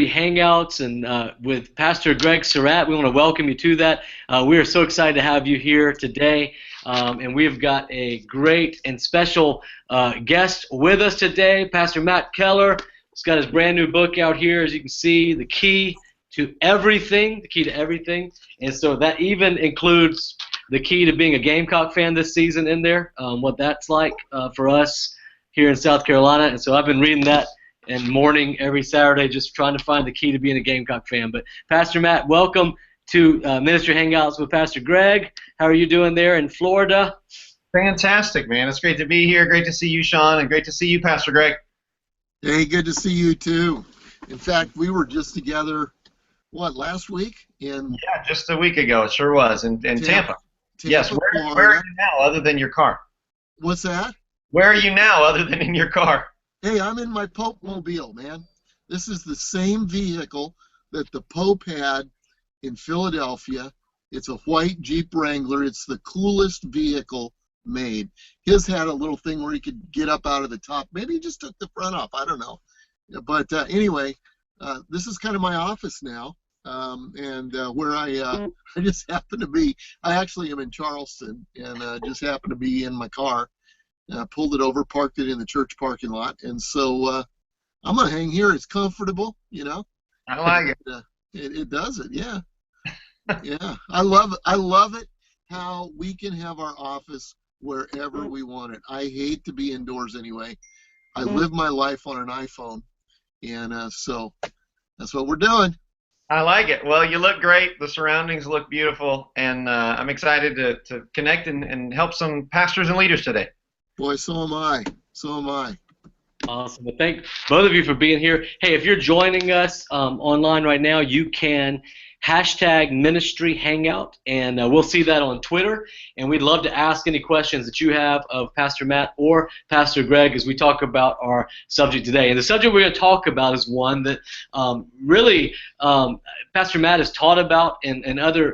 Hangouts and with Pastor Greg Surratt. We want to welcome you to that. We are so excited to have you here today, and we've got a great and special guest with us today, Pastor Matt Keller. He's got his brand new book out here, as you can see, The Key to Everything, The Key to Everything, and so that even includes the key to being a Gamecock fan this season in there, what that's like for us here in South Carolina, and so I've been reading that and morning every Saturday, just trying to find the key to being a Gamecock fan. But Pastor Matt, welcome to Ministry Hangouts with Pastor Greg. How are you doing there in Florida? Fantastic, man. It's great to be here. Great to see you, Sean, and great to see you, Pastor Greg. Hey, good to see you too. In fact, we were just together, last week? Yeah, just a week ago. It sure was, in Tampa. Yes, where are you now other than your car? What's that? Where are you now other than in your car? Hey, I'm in my Pope Mobile, man. This is the same vehicle that the Pope had in Philadelphia. It's a white Jeep Wrangler. It's the coolest vehicle made. His had a little thing where he could get up out of the top. Maybe he just took the front off. I don't know. But anyway, this is kind of my office now, and where I just happen to be. I actually am in Charleston, and just happen to be in my car. Pulled it over, parked it in the church parking lot, and so I'm gonna hang here. It's comfortable, you know. I like it. It does it, yeah, yeah. I love it. I love it how we can have our office wherever we want it. I hate to be indoors anyway. I live my life on an iPhone, and so that's what we're doing. I like it. Well, you look great. The surroundings look beautiful, and I'm excited to connect and help some pastors and leaders today. Boy, so am I. So am I. Awesome. Well, thank both of you for being here. Hey, if you're joining us online right now, you can hashtag Ministry Hangout, and we'll see that on Twitter. And we'd love to ask any questions that you have of Pastor Matt or Pastor Greg as we talk about our subject today. And the subject we're going to talk about is one that really Pastor Matt has taught about in other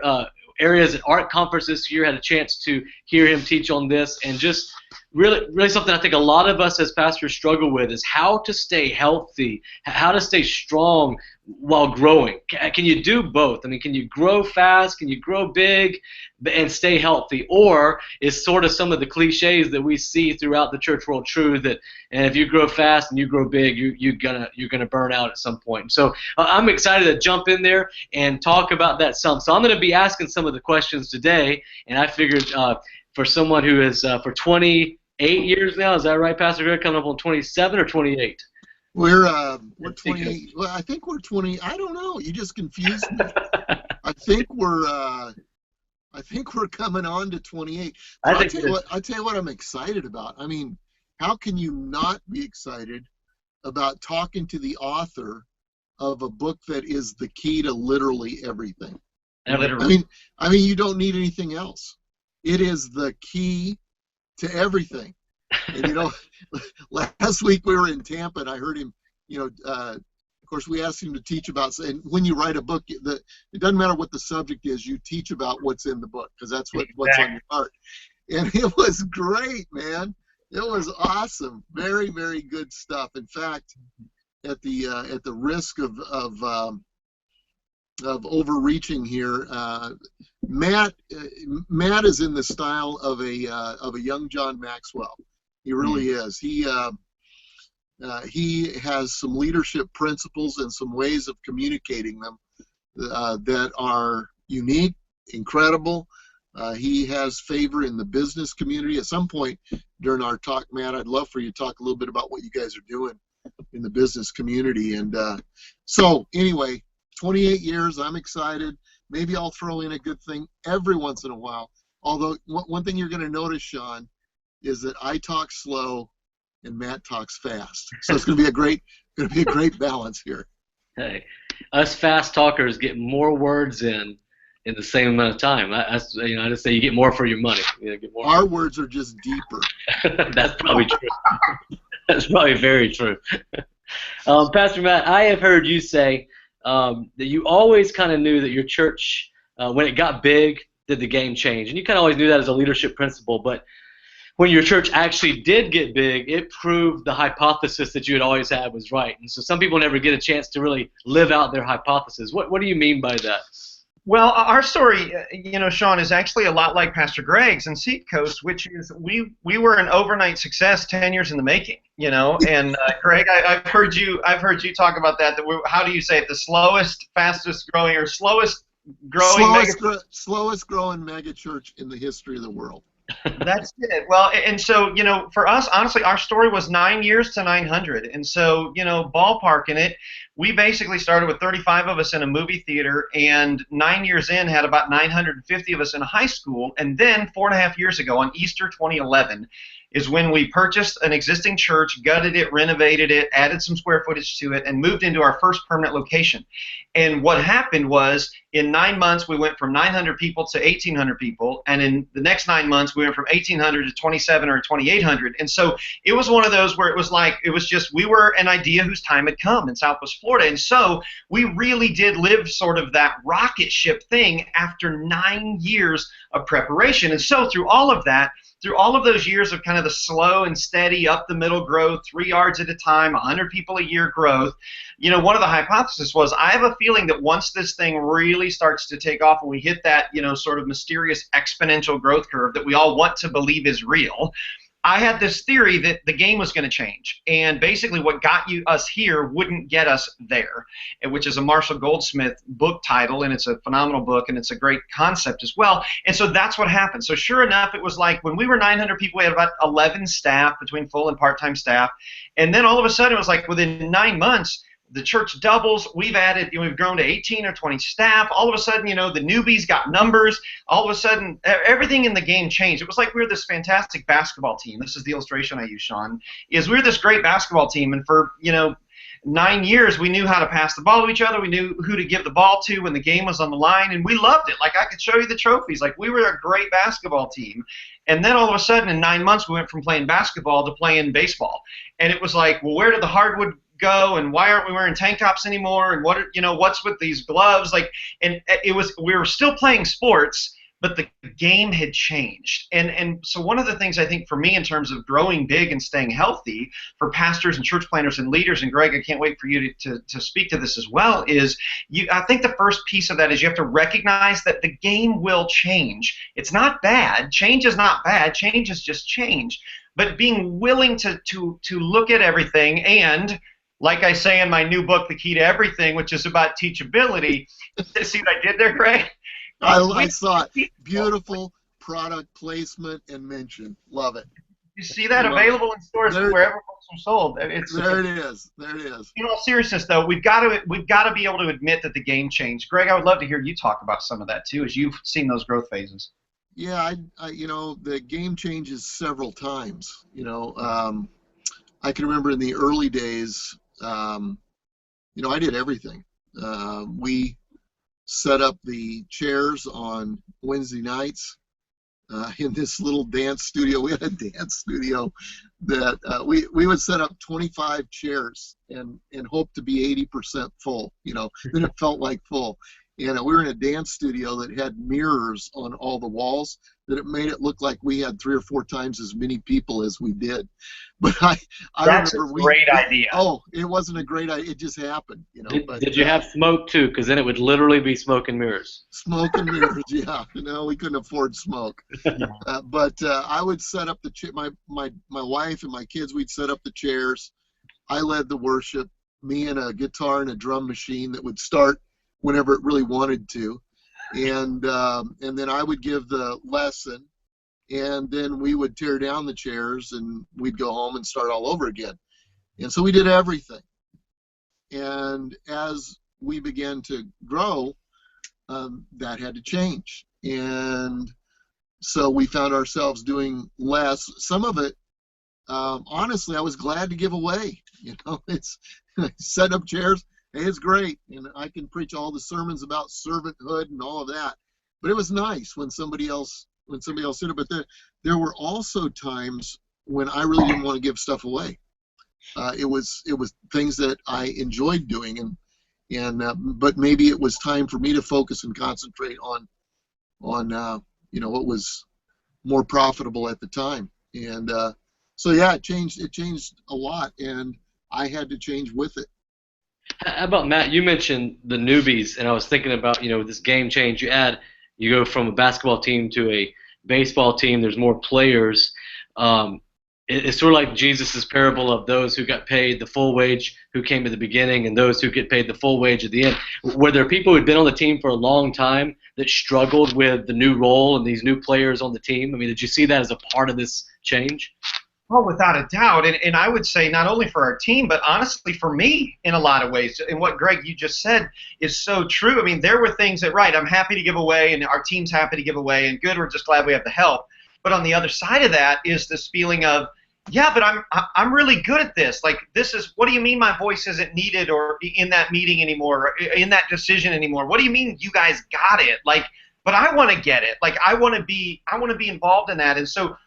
areas at art conference this year. Had a chance to hear him teach on this, and just really something I think a lot of us as pastors struggle with is how to stay healthy, how to stay strong while growing. Can you do both? I mean, can you grow fast? Can you grow big and stay healthy? Or is sort of some of the cliches that we see throughout the church world true that and if you grow fast and you grow big, you're gonna burn out at some point? So I'm excited to jump in there and talk about that some. So I'm going to be asking some of the questions today, and I figured for someone who is for 28 years now, is that right, Pastor Greg? Coming up on 27 or 28? We're 28. Well, I think we're 20. I don't know. You just confused me. I think we're coming on to 28. I'll tell you what I'm excited about. I mean, how can you not be excited about talking to the author of a book that is the key to literally everything? Literally. I mean, you don't need anything else. It is the key to everything. And you know, last week we were in Tampa, and I heard him. Of course, we asked him to teach about. And when you write a book, it doesn't matter what the subject is. You teach about what's in the book because that's what's on your heart. And it was great, man. It was awesome. Very, very good stuff. In fact, at the risk of overreaching here, Matt is in the style of a young John Maxwell. He really is. He has some leadership principles and some ways of communicating them that are unique, incredible. He has favor in the business community. At some point during our talk, Matt, I'd love for you to talk a little bit about what you guys are doing in the business community. And so anyway, 28 years, I'm excited. Maybe I'll throw in a good thing every once in a while. Although one thing you're going to notice, Sean, is that I talk slow and Matt talks fast. So it's going to be a great balance here. Hey, us fast talkers get more words in the same amount of time. I just say you get more for your money. Get more. Our words are just deeper. That's probably true. That's probably very true. Pastor Matt, I have heard you say that you always kind of knew that your church, when it got big, did the game change? And you kind of always knew that as a leadership principle. But when your church actually did get big, it proved the hypothesis that you had always had was right. And so some people never get a chance to really live out their hypothesis. What do you mean by that? Well, our story, Sean, is actually a lot like Pastor Greg's in Seacoast, which is we were an overnight success 10 years in the making, And Greg, I've heard you talk about that. How do you say it? The slowest, fastest growing, or slowest growing, slowest growing mega church in the history of the world. That's it. Well, and so, for us, honestly, our story was 9 years to 900. And so, ballparking it, we basically started with 35 of us in a movie theater, and 9 years in had about 950 of us in a high school. And then 4.5 years ago, on Easter 2011, is when we purchased an existing church, gutted it, renovated it, added some square footage to it, and moved into our first permanent location. And what happened was, in 9 months, we went from 900 people to 1,800 people, and in the next 9 months, we went from 1,800 to 2,700 or 2,800. And so it was one of those where it was just we were an idea whose time had come in Southwest Florida. And so we really did live sort of that rocket ship thing after 9 years of preparation. And so through all of that, through all of those years of kind of the slow and steady up the middle growth, 3 yards at a time, 100 people a year growth, one of the hypotheses was I have a feeling that once this thing really starts to take off and we hit that, sort of mysterious exponential growth curve that we all want to believe is real, I had this theory that the game was going to change, and basically what got us here wouldn't get us there, which is a Marshall Goldsmith book title, and it's a phenomenal book, and it's a great concept as well. And so that's what happened. So sure enough, it was like when we were 900 people, we had about 11 staff between full and part-time staff, and then all of a sudden it was like within 9 months, the church doubles. We've grown to 18 or 20 staff. All of a sudden, the newbies got numbers. All of a sudden, everything in the game changed. It was like we were this fantastic basketball team. This is the illustration I use, Sean. We were this great basketball team, and for 9 years, we knew how to pass the ball to each other. We knew who to give the ball to when the game was on the line, and we loved it. Like, I could show you the trophies. Like, we were a great basketball team. And then all of a sudden, in 9 months, we went from playing basketball to playing baseball. And it was like, well, where did the hardwood go, and why aren't we wearing tank tops anymore, and what's with these gloves, and we were still playing sports, but the game had changed. And so one of the things I think for me in terms of growing big and staying healthy for pastors and church planners and leaders, and Greg, I can't wait for you to speak to this as well, is I think the first piece of that is you have to recognize that the game will change. It's not bad. Change is not bad. Change is just change. But being willing to look at everything, and like I say in my new book, The Key to Everything, which is about teachability. See what I did there, Greg? I saw it. Beautiful product placement and mention. Love it. You see that available in stores wherever books are sold. There it is. In all seriousness, though, we've got to be able to admit that the game changed. Greg, I would love to hear you talk about some of that too, as you've seen those growth phases. Yeah, the game changes several times. I can remember in the early days. I did everything. We set up the chairs on Wednesday nights in this little dance studio. We had a dance studio that we would set up 25 chairs and hope to be 80% full. Then it felt like full. And we were in a dance studio that had mirrors on all the walls that it made it look like we had 3 or 4 times as many people as we did. But I That's remember a great idea. Oh, it wasn't a great idea. It just happened. Did you have smoke too? Because then it would literally be smoke and mirrors. Smoke and mirrors, yeah. We couldn't afford smoke. But I would set up my wife and my kids. We'd set up the chairs. I led the worship. Me and a guitar and a drum machine that would start whenever it really wanted to, and then I would give the lesson, and then we would tear down the chairs and we'd go home and start all over again. And so we did everything. And as we began to grow, that had to change. And so we found ourselves doing less. Some of it, honestly, I was glad to give away. It's set up chairs. Hey, it's great, and I can preach all the sermons about servanthood and all of that. But it was nice when somebody else did it. But there were also times when I really didn't want to give stuff away. It was things that I enjoyed doing, but maybe it was time for me to focus and concentrate on what was more profitable at the time. And so yeah, it changed. It changed a lot, and I had to change with it. How about Matt? You mentioned the newbies, and I was thinking about this game change. You go from a basketball team to a baseball team. There's more players. Um, it's sort of like Jesus' parable of those who got paid the full wage who came at the beginning, and those who get paid the full wage at the end. Were there people who'd been on the team for a long time that struggled with the new role and these new players on the team? I mean, did you see that as a part of this change? Oh, without a doubt. And I would say not only for our team, but honestly for me in a lot of ways. And what, Greg, you just said is so true. I mean, there were things that, right, I'm happy to give away, and our team's happy to give away, and good, we're just glad we have the help. But on the other side of that is this feeling of, yeah, but I'm really good at this. Like, this is, what do you mean my voice isn't needed or in that meeting anymore, or in that decision anymore? What do you mean you guys got it? Like, but I want to get it. Like, I want to be involved in that. And so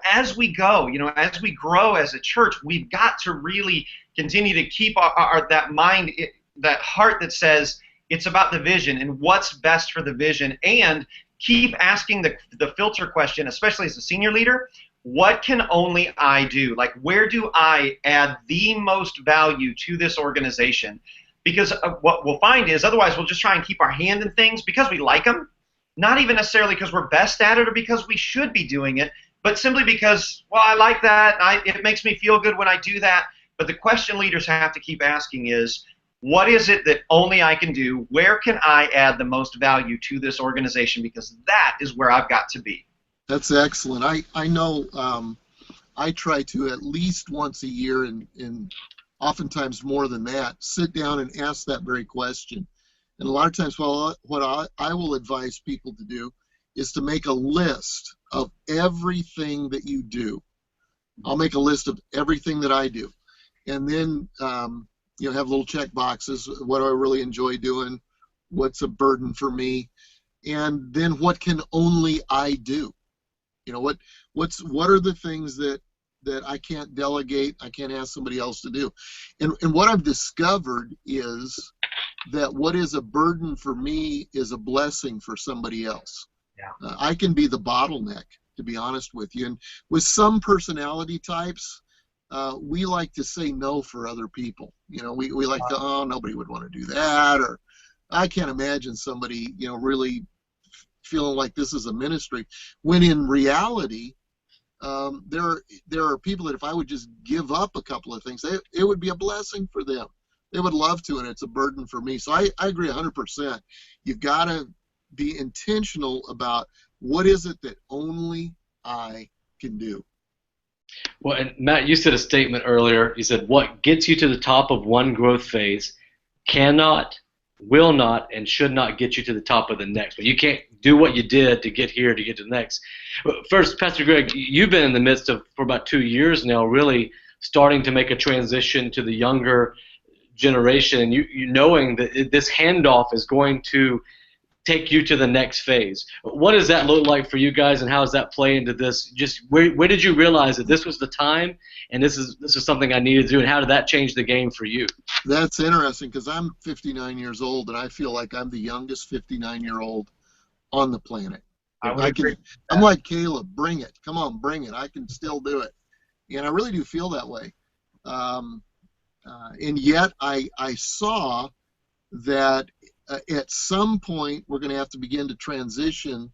as we go, as we grow as a church, we've got to really continue to keep that mind, that heart that says it's about the vision and what's best for the vision, and keep asking the filter question, especially as a senior leader, what can only I do? Like, where do I add the most value to this organization? Because what we'll find is otherwise we'll just try and keep our hand in things because we like them, not even necessarily because we're best at it or because we should be doing it, but simply because, well, I like that, it makes me feel good when I do that. But the question leaders have to keep asking is, what is it that only I can do? Where can I add the most value to this organization? Because that is where I've got to be. That's excellent. I know I try to at least once a year, and oftentimes more than that, sit down and ask that very question. And a lot of times what I will advise people to do is to make a list of everything that you do. I'll make a list of everything that I do. And then have little check boxes. What do I really enjoy doing? What's a burden for me? And then what can only I do? What are the things that I can't delegate, I can't ask somebody else to do? And what I've discovered is that what is a burden for me is a blessing for somebody else. Yeah. I can be the bottleneck, to be honest with you. And with some personality types, we like to say no for other people. We like to, oh, nobody would want to do that, or I can't imagine somebody, really feeling like this is a ministry. When in reality, there are people that if I would just give up a couple of things, it would be a blessing for them. They would love to, and it's a burden for me. So I agree 100%. You've got to be intentional about what is it that only I can do. Well, and Matt, you said a statement earlier. You said what gets you to the top of one growth phase cannot, will not, and should not get you to the top of the next. But you can't do what you did to get here to get to the next. First, Pastor Greg, you've been in the midst of, for about 2 years now, really starting to make a transition to the younger generation, and you knowing that this handoff is going to take you to the next phase. What does that look like for you guys, and how does that play into this? Just where did you realize that this was the time, and this is something I needed to do, and how did that change the game for you? That's interesting, because I'm 59 years old, and I feel like I'm the youngest 59-year-old on the planet. I'm like Caleb, bring it. Come on, bring it. I can still do it. And I really do feel that way. And yet I saw that at some point we're going to have to begin to transition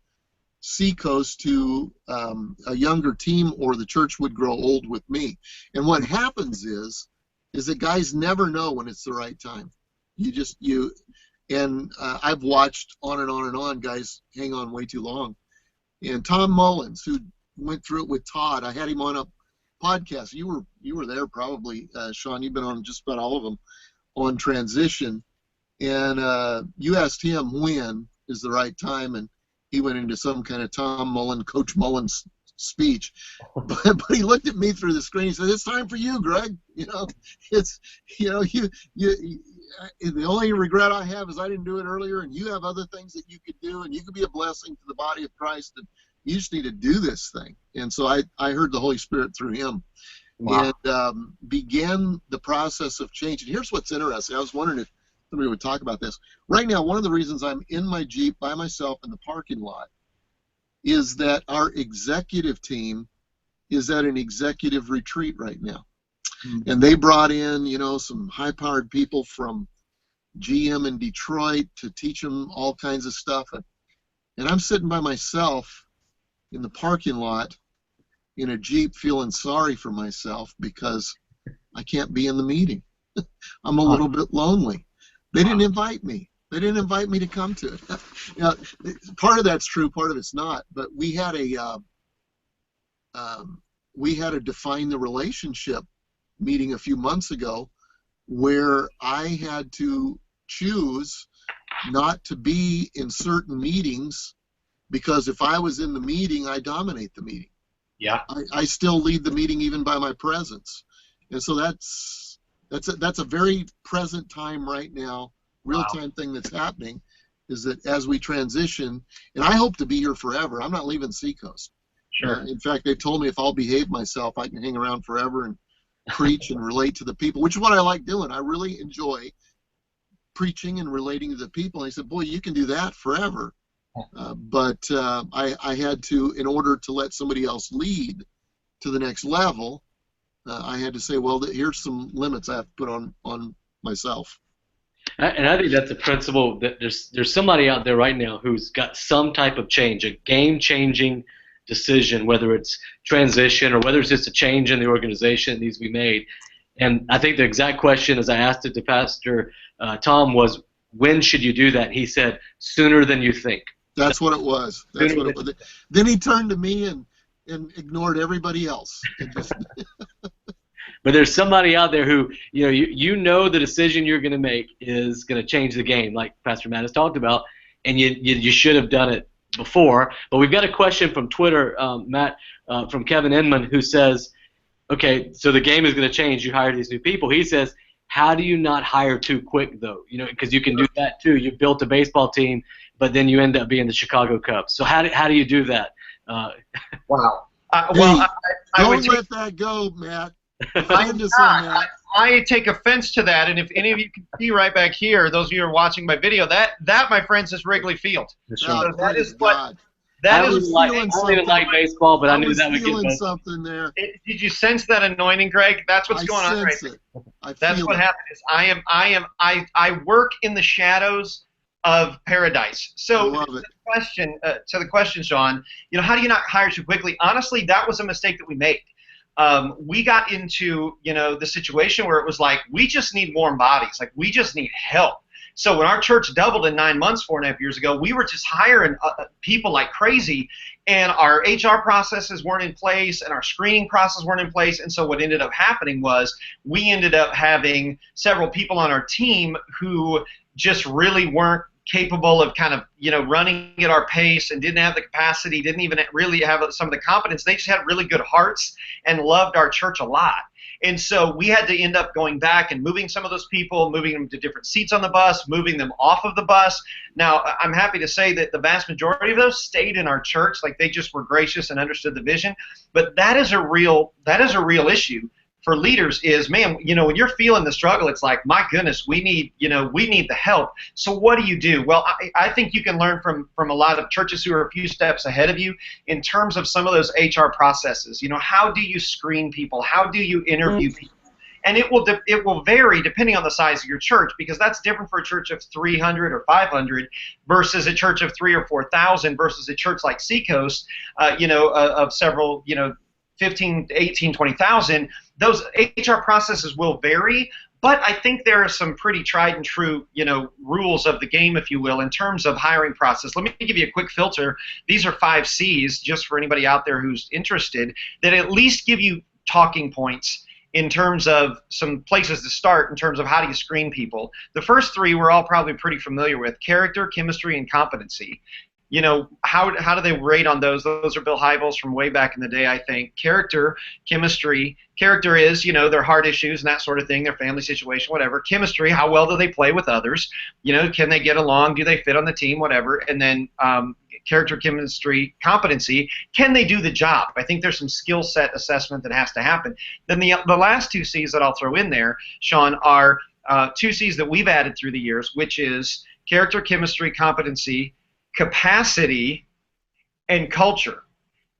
Seacoast to a younger team, or the church would grow old with me. And what happens is that guys never know when it's the right time. I've watched on and on and on guys hang on way too long. And Tom Mullins, who went through it with Todd, I had him on a podcast. You were there probably, Sean. You've been on just about all of them on transition. And you asked him when is the right time, and he went into some kind of Coach Mullins speech. But he looked at me through the screen. He said, "It's time for you, Greg. It's the only regret I have is I didn't do it earlier, and you have other things that you could do, and you could be a blessing to the body of Christ, and you just need to do this thing." And so I heard the Holy Spirit through him. Wow. And began the process of change. And here's what's interesting. I was wondering if somebody would talk about this. Right now, one of the reasons I'm in my Jeep by myself in the parking lot is that our executive team is at an executive retreat right now. Mm-hmm. And they brought in, some high-powered people from GM in Detroit to teach them all kinds of stuff. And I'm sitting by myself in the parking lot in a Jeep feeling sorry for myself because I can't be in the meeting. I'm a little bit lonely. They didn't invite me. They didn't invite me to come to it. Part of that's true, part of it's not. But we had a define the relationship meeting a few months ago where I had to choose not to be in certain meetings because if I was in the meeting, I dominate the meeting. Yeah. I still lead the meeting even by my presence. And so that's a very present time right now, real-time thing that's happening is that as we transition, and I hope to be here forever. I'm not leaving Seacoast. Sure. In fact, they told me if I'll behave myself, I can hang around forever and preach and relate to the people, which is what I like doing. I really enjoy preaching and relating to the people. And he said, boy, you can do that forever. But I had to, in order to let somebody else lead to the next level, I had to say, well, here's some limits I have to put on myself. And I think that's a principle that there's somebody out there right now who's got some type of change, a game-changing decision, whether it's transition or whether it's just a change in the organization that needs to be made. And I think the exact question, as I asked it to Pastor Tom, was, when should you do that? He said, sooner than you think. That's what it was. That's what it was. Then he turned to me and ignored everybody else. But there's somebody out there who, you know the decision you're going to make is going to change the game, like Pastor Matt has talked about, and you should have done it before. But we've got a question from Twitter, Matt, from Kevin Inman, who says, okay, so the game is going to change. You hired these new people. He says, how do you not hire too quick, though? Because you can do that, too. You built a baseball team, but then you end up being the Chicago Cubs. So how do you do that? Wow. Don't let that go, Matt. I take offense to that, and if any of you can see right back here, those of you who are watching my video, that my friends is Wrigley Field. That's right. So that is what. I don't even like baseball, but I knew that would get something there. Did you sense that anointing, Greg? That's what's going on right now. That's what happened. Is I work in the shadows of paradise. So to the question, Sean, how do you not hire too quickly? Honestly, that was a mistake that we made. We got into the situation where it was like, we just need warm bodies, like we just need help. So when our church doubled in 9 months 4.5 years ago, we were just hiring people like crazy, and our HR processes weren't in place, and our screening process weren't in place. And so what ended up happening was we ended up having several people on our team who just really weren't capable of kind of running at our pace, and didn't have the capacity, didn't even really have some of the competence. They just had really good hearts and loved our church a lot. And so we had to end up going back and moving some of those people, moving them to different seats on the bus, moving them off of the bus. Now, I'm happy to say that the vast majority of those stayed in our church. Like, they just were gracious and understood the vision. But that is a real issue for leaders. Is, man, when you're feeling the struggle, it's like, my goodness, we need the help. So what do you do? Well, I think you can learn from a lot of churches who are a few steps ahead of you in terms of some of those HR processes. How do you screen people? How do you interview people? And it will vary depending on the size of your church, because that's different for a church of 300 or 500 versus a church of 3,000 or 4,000 versus a church like Seacoast, of several, 15, 18, 20,000. Those HR processes will vary, but I think there are some pretty tried and true, rules of the game, if you will, in terms of hiring process. Let me give you a quick filter. These are 5 C's, just for anybody out there who's interested, that at least give you talking points in terms of some places to start in terms of how do you screen people. The first 3 we're all probably pretty familiar with: character, chemistry, and competency. How do they rate on those? Those are Bill Hybels from way back in the day, I think. Character, chemistry. Character is, their heart issues and that sort of thing, their family situation, whatever. Chemistry, how well do they play with others? Can they get along? Do they fit on the team? Whatever. And then character, chemistry, competency. Can they do the job? I think there's some skill set assessment that has to happen. Then the last 2 C's that I'll throw in there, Sean, are 2 C's that we've added through the years, which is character, chemistry, competency, capacity, and culture.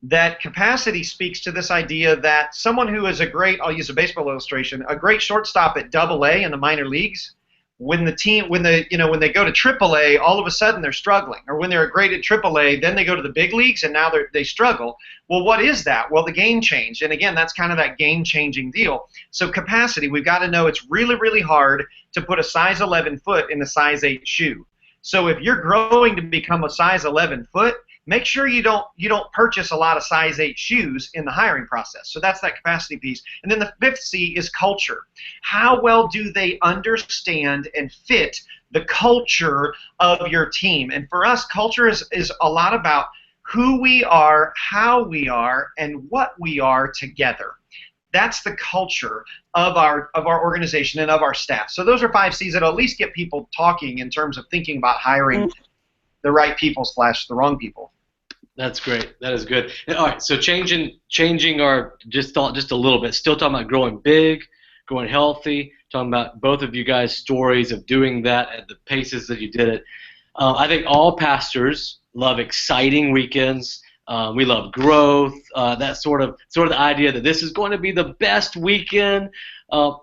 that capacity speaks to this idea that someone who is a great, I'll use a baseball illustration, a great shortstop at Double A in the minor leagues, when when they go to Triple A, all of a sudden they're struggling. Or when they're great at Triple A, then they go to the big leagues and now they struggle. Well, what is that? Well, the game changed. And again, that's kind of that game-changing deal. So capacity, we've got to know it's really, really hard to put a size 11 foot in a size 8 shoe. So if you're growing to become a size 11 foot, make sure you don't purchase a lot of size 8 shoes in the hiring process. So that's that capacity piece. And then the fifth C is culture. How well do they understand and fit the culture of your team? And for us, culture is a lot about who we are, how we are, and what we are together. That's the culture of our organization and of our staff. So those are 5 C's that at least get people talking in terms of thinking about hiring the right people / the wrong people. That's great. That is good. All right, so changing our thought just a little bit. Still talking about growing big, growing healthy. Talking about both of you guys' stories of doing that at the paces that you did it. I think all pastors love exciting weekends. We love growth. That sort of the idea that this is going to be the best weekend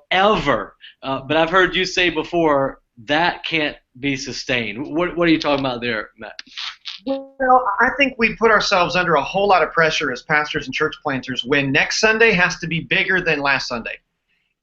ever. But I've heard you say before that can't be sustained. What are you talking about there, Matt? Well, I think we put ourselves under a whole lot of pressure as pastors and church planters when next Sunday has to be bigger than last Sunday.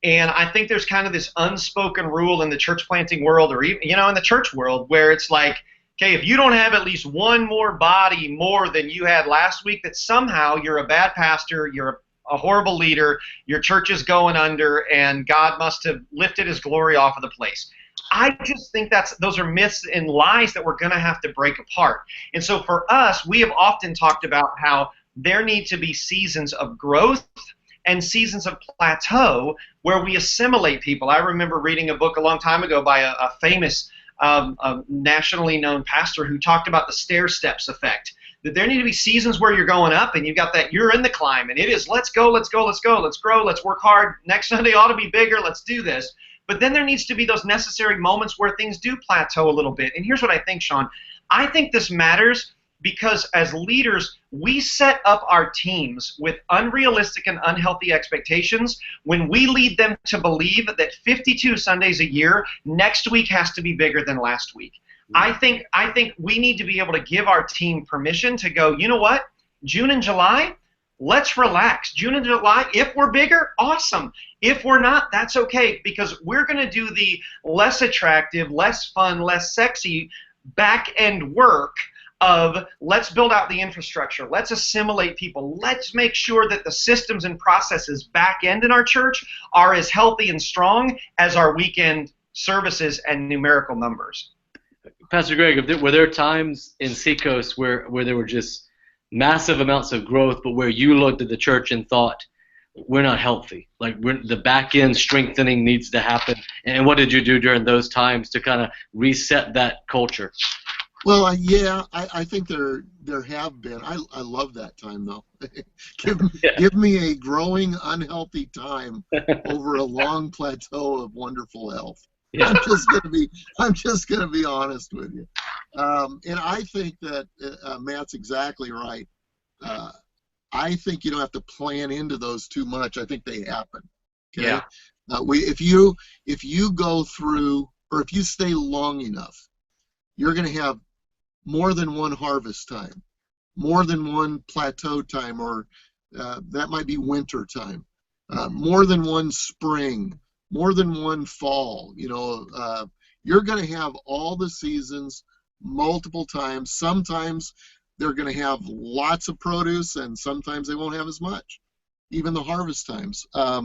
And I think there's kind of this unspoken rule in the church planting world, or even, in the church world, where it's like, okay, if you don't have at least one more body more than you had last week, that somehow you're a bad pastor, you're a horrible leader, your church is going under, and God must have lifted his glory off of the place. I just think those are myths and lies that we're going to have to break apart. And so for us, we have often talked about how there need to be seasons of growth and seasons of plateau where we assimilate people. I remember reading a book a long time ago by a famous nationally known pastor who talked about the stair steps effect. That there need to be seasons where you're going up and you've got that you're in the climb, and it is let's go, let's go, let's go, let's grow, let's work hard. Next Sunday ought to be bigger, let's do this. But then there needs to be those necessary moments where things do plateau a little bit. And here's what I think, Sean. I think this matters because as leaders, we set up our teams with unrealistic and unhealthy expectations when we lead them to believe that 52 Sundays a year, next week has to be bigger than last week. I think we need to be able to give our team permission to go, you know what, June and July, let's relax. June and July, if we're bigger, awesome. If we're not, that's okay, because we're going to do the less attractive, less fun, less sexy back-end work of let's build out the infrastructure, let's assimilate people, let's make sure that the systems and processes back-end in our church are as healthy and strong as our weekend services and numerical numbers. Pastor Greg, were there times in Seacoast where there were just massive amounts of growth, but where you looked at the church and thought, we're not healthy, like the back end strengthening needs to happen? And what did you do during those times to kind of reset that culture? Well, I think there have been. I love that time though. Give me a growing unhealthy time over a long plateau of wonderful health. Yeah. I'm just gonna be honest with you, and I think that Matt's exactly right. I think you don't have to plan into those too much. I think they happen. Okay? Yeah. If you go through, or if you stay long enough, you're going to have more than one harvest time, more than one plateau time, or that might be winter time, more than one spring, more than one fall. You're going to have all the seasons multiple times. Sometimes they're going to have lots of produce, and sometimes they won't have as much, even the harvest times. I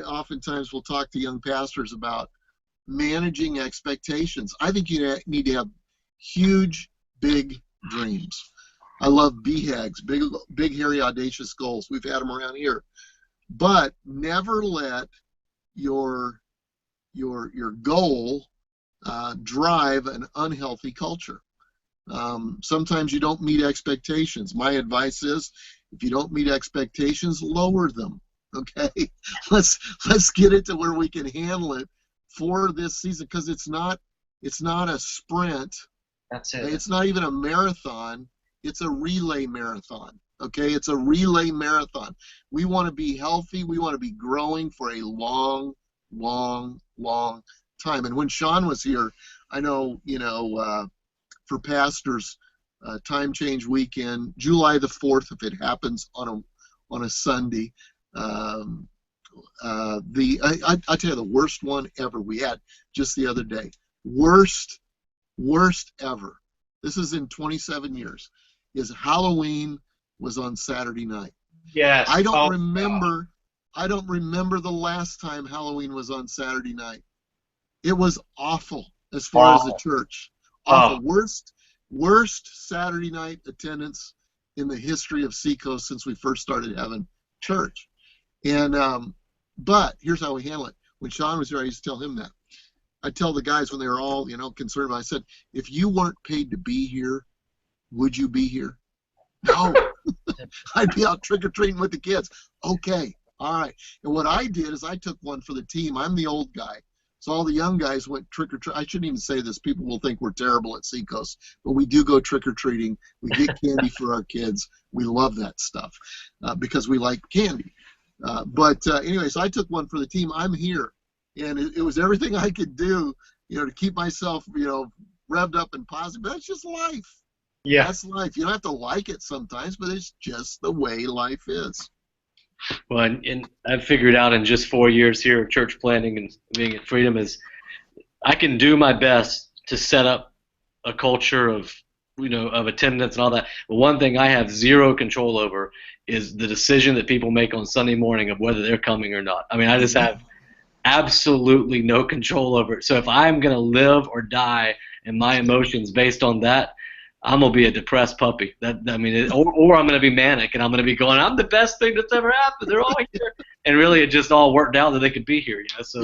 oftentimes will talk to young pastors about managing expectations. I think you need to have huge, big dreams. I love BHAGs, big, hairy, audacious goals. We've had them around here. But never let your goal drive an unhealthy culture. Sometimes you don't meet expectations. My advice is, if you don't meet expectations, lower them. Okay, let's get it to where we can handle it for this season, because it's not a sprint, That's it. It's not even a marathon. It's a relay marathon. Okay, it's a relay marathon. We want to be healthy. We want to be growing for a long, long, long time. And when Sean was here, I know, for pastors, time change weekend, July the 4th, if it happens on a Sunday. I tell you, the worst one ever we had just the other day. Worst ever. This is in 27 years. Is Halloween was on Saturday night. Yes. I don't remember the last time Halloween was on Saturday night. It was awful as far as the church. Awful. Worst Saturday night attendance in the history of Seacoast since we first started having church. And but here's how we handle it. When Sean was here, I used to tell him that. I tell the guys when they were all, concerned about it, I said, if you weren't paid to be here, would you be here? No. I'd be out trick-or-treating with the kids. Okay. All right. And what I did is I took one for the team. I'm the old guy. So all the young guys went trick-or-treating. I shouldn't even say this. People will think we're terrible at Seacoast. But we do go trick-or-treating. We get candy for our kids. We love that stuff because we like candy. But anyway, so I took one for the team. I'm here. And it was everything I could do, to keep myself, revved up and positive. That's just life. Yeah. That's life. You don't have to like it sometimes, but it's just the way life is. Well, and I've figured out in just 4 years here of church planning and being at Freedom is I can do my best to set up a culture of attendance and all that. But one thing I have zero control over is the decision that people make on Sunday morning of whether they're coming or not. I mean, I just have absolutely no control over it. So if I'm going to live or die in my emotions based on that, I'm going to be a depressed puppy. Or I'm going to be manic and I'm going to be going, I'm the best thing that's ever happened. They're all here. And really it just all worked out that they could be here. So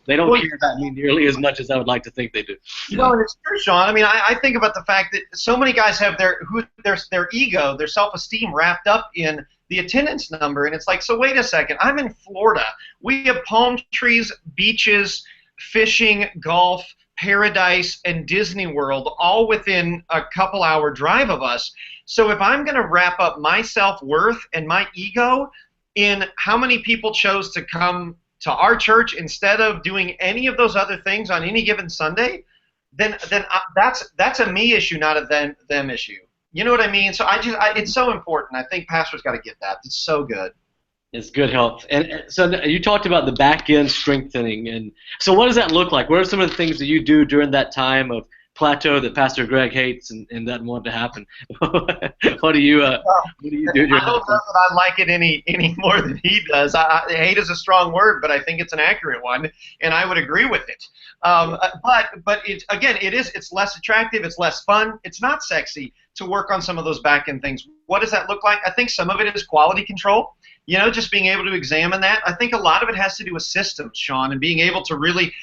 they don't care about me nearly as much as I would like to think they do. No, and it's true, Sean. I mean, I think about the fact that so many guys have their ego, their self-esteem wrapped up in the attendance number, and it's like, so wait a second, I'm in Florida. We have palm trees, beaches, fishing, golf, paradise, and Disney World all within a couple-hour drive of us. So if I'm going to wrap up my self-worth and my ego in how many people chose to come to our church instead of doing any of those other things on any given Sunday, then that's a me issue, not a them issue. You know what I mean? So it's so important. I think pastors got to get that. It's so good. It's good health. And so you talked about the back end strengthening. And so what does that look like? What are some of the things that you do during that time of plateau that Pastor Greg hates and doesn't want to happen? What do you do? I don't know that I like it any more than he does. Hate is a strong word, but I think it's an accurate one, and I would agree with it. But it's less attractive, it's less fun, it's not sexy to work on some of those back end things. What does that look like? I think some of it is quality control. Just being able to examine that. I think a lot of it has to do with systems, Sean, and being able to really,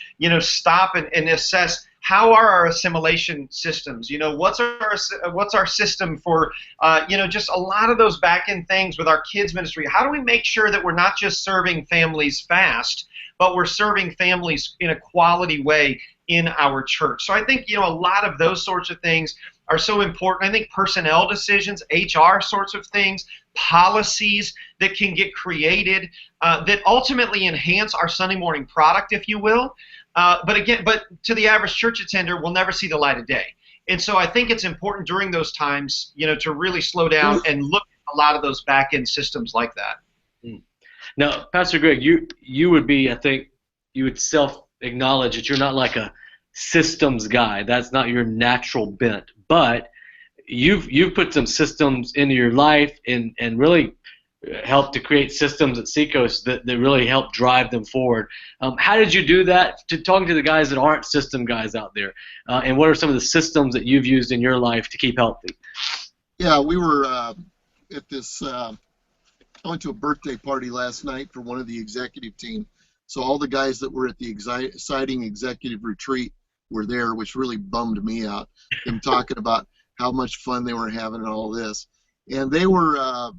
stop and assess how are our assimilation systems. What's our system for, just a lot of those back-end things with our kids ministry. How do we make sure that we're not just serving families fast, but we're serving families in a quality way in our church? So I think, a lot of those sorts of things are so important. I think personnel decisions, HR sorts of things, policies that can get created that ultimately enhance our Sunday morning product, if you will. But to the average church attender, we'll never see the light of day. And so I think it's important during those times, to really slow down and look at a lot of those back-end systems like that. Now, Pastor Greg, you would be, I think, you would self-acknowledge that you're not like a systems guy. That's not your natural bent. But you've put some systems into your life and really helped to create systems at Seacoast that really help drive them forward. How did you do that? Talking to the guys that aren't system guys out there, and what are some of the systems that you've used in your life to keep healthy? Yeah, we were at this. I went to a birthday party last night for one of the executive team. So all the guys that were at the exciting executive retreat were there, which really bummed me out. Them talking about how much fun they were having and all this, and they were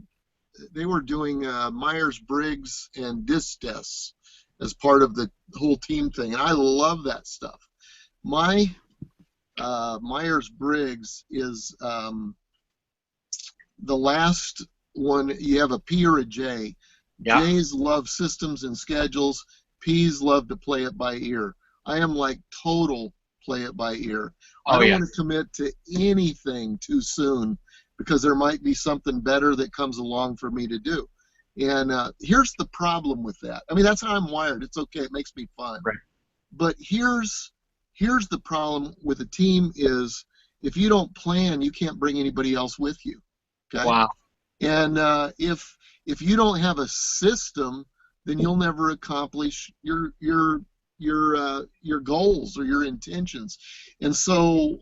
doing Myers-Briggs and DISC tests as part of the whole team thing, and I love that stuff. My Myers-Briggs is the last one. You have a P or a J. Yeah. J's love systems and schedules. P's love to play it by ear. I am like total play it by ear. I Oh don't yeah. want to commit to anything too soon because there might be something better that comes along for me to do. And here's the problem with that. I mean, that's how I'm wired. It's okay. It makes me fun. Right. But here's the problem with a team is if you don't plan, you can't bring anybody else with you. Okay. Wow. And if you don't have a system, then you'll never accomplish your goals or your intentions. And so,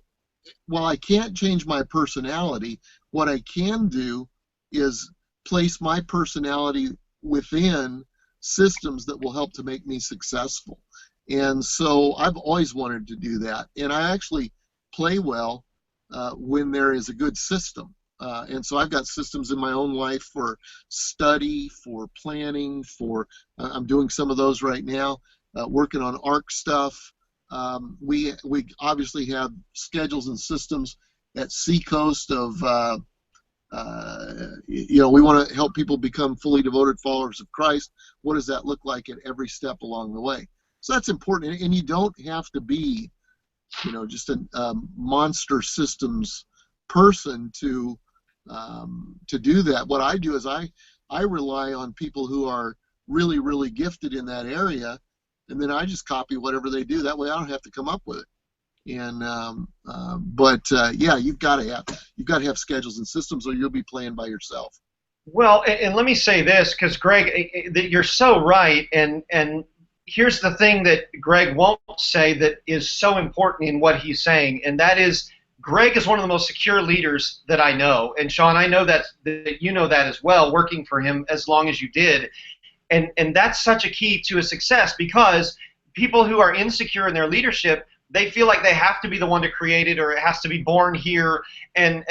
while I can't change my personality, what I can do is place my personality within systems that will help to make me successful. And so I've always wanted to do that. And I actually play well when there is a good system. And so I've got systems in my own life for study, for planning, for I'm doing some of those right now, working on ARC stuff. We obviously have schedules and systems at Seacoast of we want to help people become fully devoted followers of Christ. What does that look like at every step along the way? So that's important, and you don't have to be, just a monster systems person to do that. What I do is I rely on people who are really, really gifted in that area, and then I just copy whatever they do. That way, I don't have to come up with it. And you've got to have schedules and systems, or you'll be playing by yourself. Well, and let me say this, because Greg, you're so right, and here's the thing that Greg won't say that is so important in what he's saying, and that is Greg is one of the most secure leaders that I know. And Sean, I know that you know that as well, working for him as long as you did. And that's such a key to his success, because people who are insecure in their leadership, they feel like they have to be the one to create it, or it has to be born here. And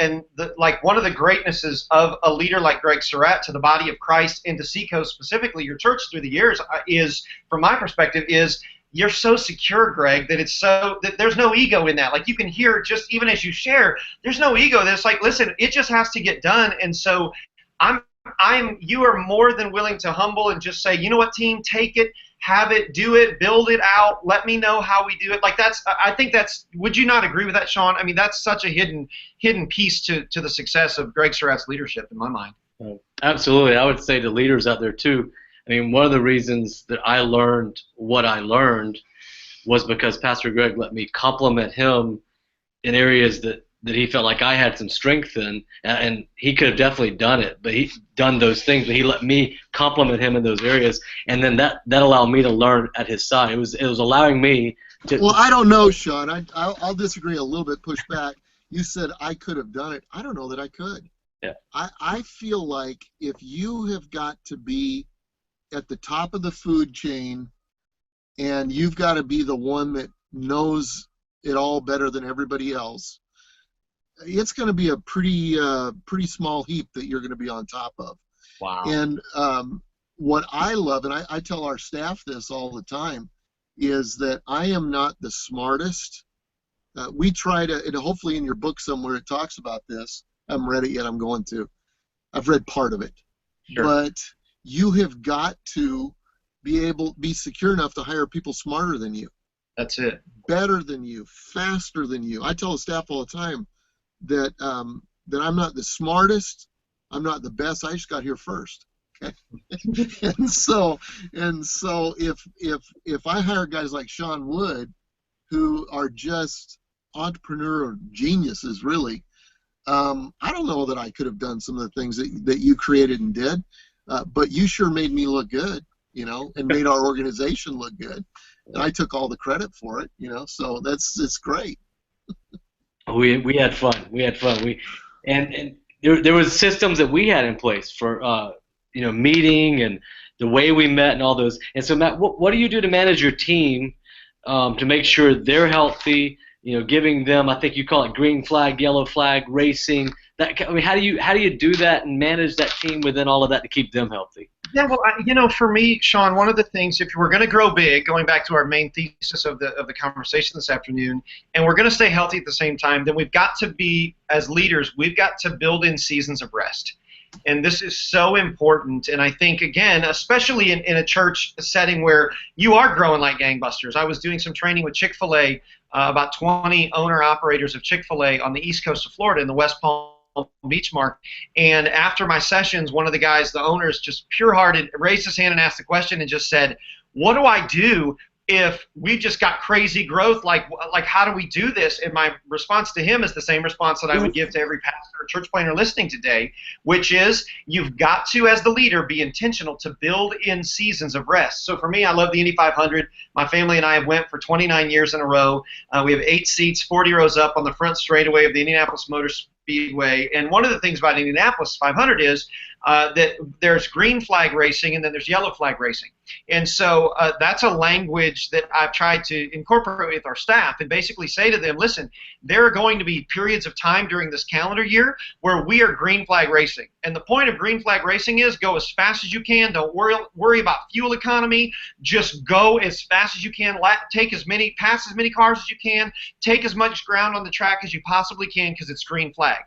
like one of the greatnesses of a leader like Greg Surratt to the body of Christ and to Seacoast specifically, your church through the years, is, from my perspective, is you're so secure, Greg, that there's no ego in that. Like, you can hear, just even as you share, there's no ego. There's like, listen, it just has to get done. And so you are more than willing to humble and just say, you know what, team, take it, have it, do it, build it out, let me know how we do it. Like, I think would you not agree with that, Sean? I mean, that's such a hidden piece to the success of Greg Surratt's leadership in my mind. Absolutely. I would say to leaders out there too, I mean, one of the reasons that I learned what I learned was because Pastor Greg let me compliment him in areas that he felt like I had some strength in, and he could have definitely done it, but he done those things, but he let me compliment him in those areas, and then that allowed me to learn at his side. It was allowing me to. Well, I don't know, Sean. I'll disagree a little bit. Push back. You said I could have done it. I don't know that I could. Yeah. I feel like if you have got to be at the top of the food chain, and you've got to be the one that knows it all better than everybody else, it's going to be a pretty small heap that you're going to be on top of. Wow. And what I love, and I tell our staff this all the time, is that I am not the smartest. We try to, and hopefully in your book somewhere it talks about this. I haven't read it yet. I'm going to. I've read part of it. Sure. But you have got to be secure enough to hire people smarter than you. That's it. Better than you, faster than you. I tell the staff all the time that I'm not the smartest, I'm not the best. I just got here first. Okay. and so if I hire guys like Sean Wood, who are just entrepreneurial geniuses, really, I don't know that I could have done some of the things that you created and did, but you sure made me look good, and made our organization look good. And I took all the credit for it, so it's great. We had fun. And there was systems that we had in place for meeting and the way we met and all those. And so, Matt, what do you do to manage your team to make sure they're healthy? Giving them, I think you call it green flag, yellow flag, racing. How do you do that and manage that team within all of that to keep them healthy? Yeah, well, for me, Sean, one of the things, if we're going to grow big, going back to our main thesis of the conversation this afternoon, and we're going to stay healthy at the same time, then we've got to be, as leaders, we've got to build in seasons of rest. And this is so important. And I think, again, especially in a church setting where you are growing like gangbusters. I was doing some training with Chick-fil-A, about 20 owner-operators of Chick-fil-A on the east coast of Florida in the West Palm Beach market. And after my sessions, one of the guys, the owners, just pure-hearted, raised his hand and asked the question and just said, what do I do if we just got crazy growth? Like how do we do this? And my response to him is the same response that I would give to every pastor or church planner listening today, which is you've got to, as the leader, be intentional to build in seasons of rest. So for me, I love the Indy 500. My family and I have went for 29 years in a row. We have 8 seats, 40 rows up on the front straightaway of the Indianapolis Motor Speedway. And one of the things about Indianapolis 500 is that there's green flag racing and then there's yellow flag racing. And so that's a language that I've tried to incorporate with our staff and basically say to them, listen, there are going to be periods of time during this calendar year where we are green flag racing. And the point of green flag racing is go as fast as you can. Don't worry about fuel economy. Just go as fast as you can. Pass as many cars as you can. Take as much ground on the track as you possibly can because it's green flag.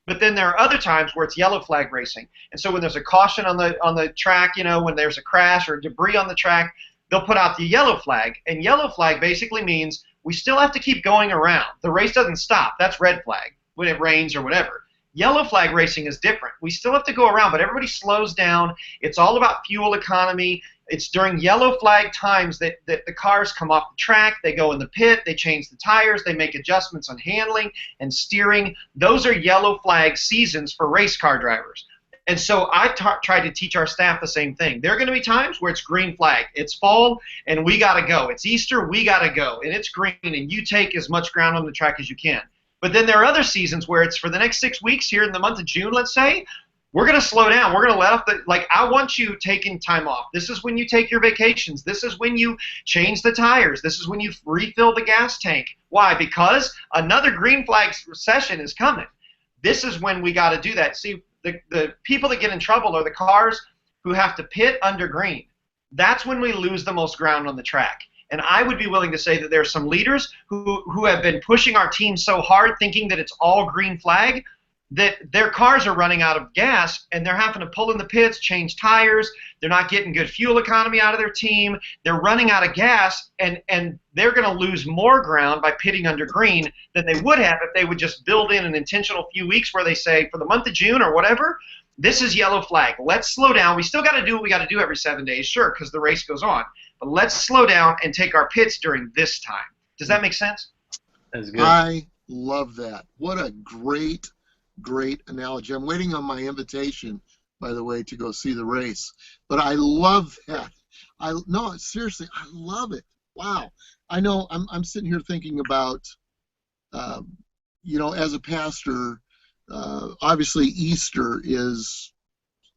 But then there are other times where it's yellow flag racing. And so when there's a caution on the track, when there's a crash or debris on the track, they'll put out the yellow flag. And yellow flag basically means we still have to keep going around. The race doesn't stop. That's red flag when it rains or whatever. Yellow flag racing is different. We still have to go around, but everybody slows down. It's all about fuel economy. It's during yellow flag times that the cars come off the track, they go in the pit, they change the tires, they make adjustments on handling and steering. Those are yellow flag seasons for race car drivers. And so I try to teach our staff the same thing. There are going to be times where it's green flag. It's fall, and we got to go. It's Easter, we got to go. And it's green, and you take as much ground on the track as you can. But then there are other seasons where it's for the next 6 weeks here in the month of June, let's say, we're going to slow down. We're going to let off I want you taking time off. This is when you take your vacations. This is when you change the tires. This is when you refill the gas tank. Why? Because another green flag session is coming. This is when we got to do that. See, the people that get in trouble are the cars who have to pit under green. That's when we lose the most ground on the track. And I would be willing to say that there are some leaders who have been pushing our team so hard thinking that it's all green flag, that their cars are running out of gas and they're having to pull in the pits, change tires. They're not getting good fuel economy out of their team. They're running out of gas, and they're going to lose more ground by pitting under green than they would have if they would just build in an intentional few weeks where they say, for the month of June or whatever, this is yellow flag. Let's slow down. We still got to do what we got to do every 7 days, sure, because the race goes on. But let's slow down and take our pits during this time. Does that make sense? That's good. I love that. What a great analogy. I'm waiting on my invitation, by the way, to go see the race. But I love that. No, seriously, I love it. Wow. I know I'm sitting here thinking about, as a pastor, obviously Easter is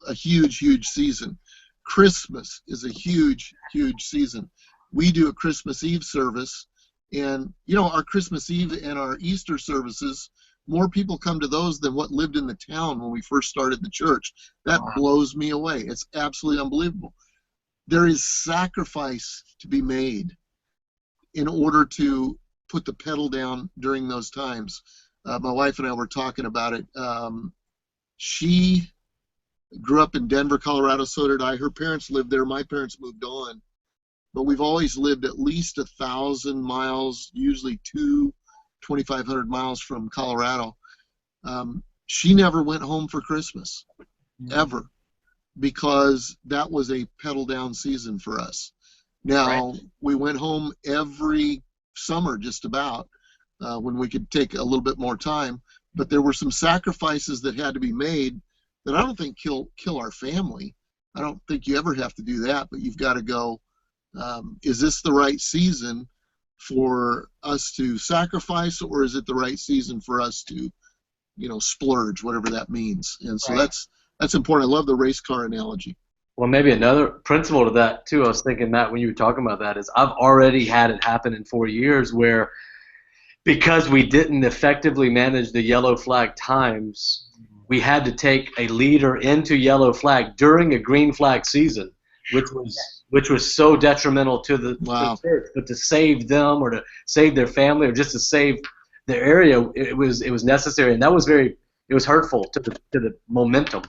a huge season. Christmas is a huge season. We do a Christmas Eve service, and our Christmas Eve and our Easter services, more people come to those than what lived in the town when we first started the church. That blows me away. It's absolutely unbelievable. There is sacrifice to be made in order to put the pedal down during those times. My wife and I were talking about it. She grew up in Denver, Colorado. So did I. Her parents lived there. My parents moved on. But we've always lived at least 1,000 miles, usually 2,500 miles from Colorado. She never went home for Christmas, ever, because that was a pedal down season for us. Now, we went home every summer just about, when we could take a little bit more time, but there were some sacrifices that had to be made that I don't think kill our family. I don't think you ever have to do that, but you've got to go, is this the right season for us to sacrifice, or is it the right season for us to, splurge, whatever that means? And so that's important. I love the race car analogy. Well, maybe another principle to that, too, I was thinking, Matt, when you were talking about that, is I've already had it happen in 4 years where, because we didn't effectively manage the yellow flag times, we had to take a leader into yellow flag during a green flag season, which was so detrimental to the church. But to save them, or to save their family, or just to save their area, it was necessary, and that was it was hurtful to the momentum.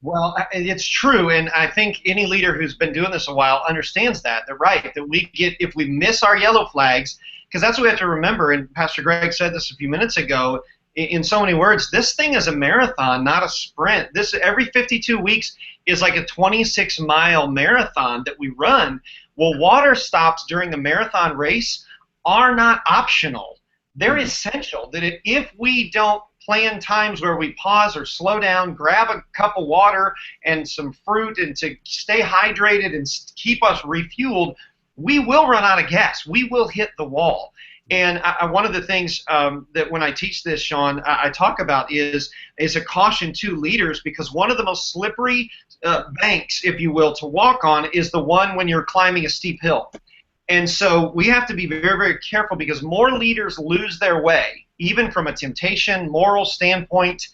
Well, it's true, and I think any leader who's been doing this a while understands that. They're right, that if we miss our yellow flags, because that's what we have to remember, and Pastor Greg said this a few minutes ago, in so many words, this thing is a marathon, not a sprint. This every 52 weeks is like a 26-mile marathon that we run. Well, water stops during the marathon race are not optional. They're essential. That if we don't plan times where we pause or slow down, grab a cup of water and some fruit, and to stay hydrated and keep us refueled, we will run out of gas. We will hit the wall. And one of the things that when I teach this, Sean, I talk about is a caution to leaders, because one of the most slippery banks, if you will, to walk on is the one when you're climbing a steep hill. And so we have to be very, very careful, because more leaders lose their way, even from a temptation, moral standpoint.